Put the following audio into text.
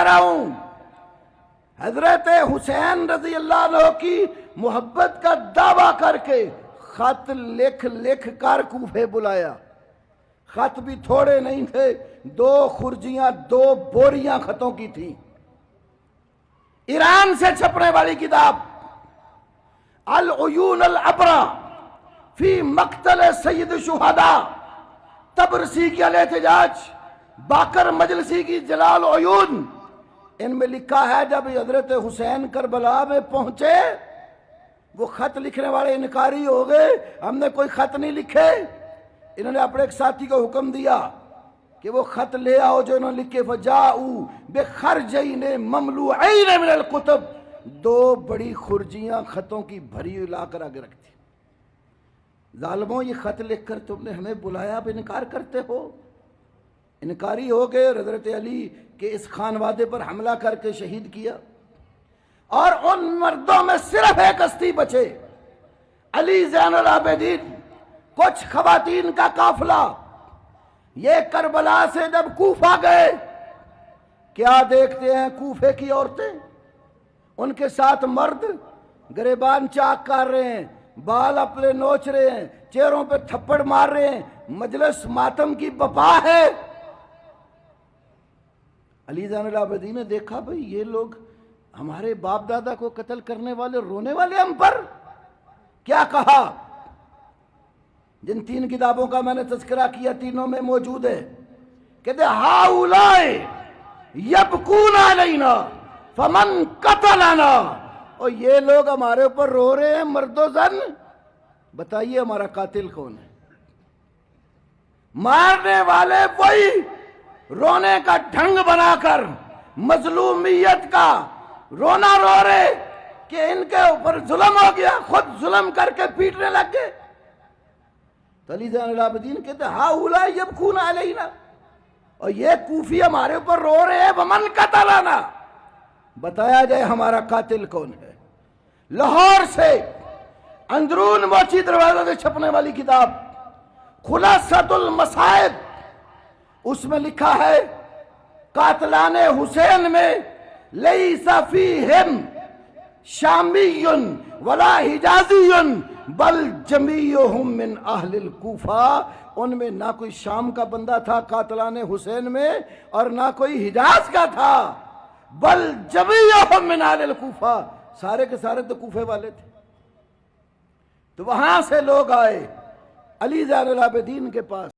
कह रहा हूं, हजरत हुसैन रजी अल्लाह अन्हु की मोहब्बत का दावा करके खत लिख लिख कर कूफे बुलाया। खत भी थोड़े नहीं थे, 2 खुर्जियां 2 बोरियां खतों की थी। ईरान से छपने वाली किताब अल उयून अल अबरा फी मक्तल सैयद शुहदा, तबरसी की अल-एहतिजाज, बाकर मजलिसी की जलाल उयून, इनमें लिखा है जब हजरत हुसैन करबला में पहुंचे, वो खत लिखने वाले इनकारी हो गए, हमने कोई खत नहीं लिखे। इन्होंने अपने एक साथी को हुक्म दिया कि वो खत ले आओ जो इन्होंने लिखे। फजाऊ बेखरजैन ममलूईन मिनल कुतुब, 2 बड़ी खुर्जियां खतों की भरी हुई लाकर आगे रखती। जालिमों, ये खत लिखकर तुमने हमें बुलाया, अब इनकार करते हो। इनकारी हो गए। हजरत अली के इस खानवादे पर हमला करके शहीद किया। और उन मर्दों में सिर्फ एक हस्ती बचे, अली ज़ैनुल आबिदीन, कुछ खवातीन का काफिला। ये करबला से जब कूफा गए, क्या देखते हैं कूफे की औरतें, उनके साथ मर्द गिरेबान चाक कर रहे हैं, बाल अपने नोच रहे हैं, चेहरों पे थप्पड़ मार रहे हैं, मजलिस मातम की बपा है। अली ज़ैनुल आबिदीन ने देखा, भाई ये लोग हमारे बाप दादा को कत्ल करने वाले, रोने वाले हम पर। क्या कहा? जिन 3 किताबों का मैंने तज़किरा किया, तीनों में मौजूद है। कहते हाउलाए यबकून अलैना फमन कतलना, और ये लोग हमारे ऊपर रो रहे हैं मर्दो जन, बताइए हमारा कातिल कौन है? मारने वाले वही रोने का ढंग बनाकर मजलूमियत का रोना रो रहे कि इनके ऊपर जुल्म हो गया, खुद जुल्म करके पीटने लग गए। तो अली ज़ैनुल आबिदीन कहते हाउला यबकून अलैना, और ये कूफी हमारे ऊपर रो रहे हैं, वमन कतलना, बताया जाए हमारा कातिल कौन है। लाहौर से अंदरून मोची दरवाजा से छपने वाली किताब खुलासतुल मसाइब, उसमें लिखा है कातलाने हुसैन में लैसा फीहिम शामियुन वला हिजाजियुन बल जमीयुहुम मिन अहलिल कूफा, उनमें ना कोई शाम का बंदा था कातलाने हुसैन में, और ना कोई हिजाज का था, बल जमीयुहुम मिन अहलिल कूफा, सारे के सारे तो कूफे वाले थे। तो वहां से लोग आए अली ज़ैनुल आबिदीन के पास।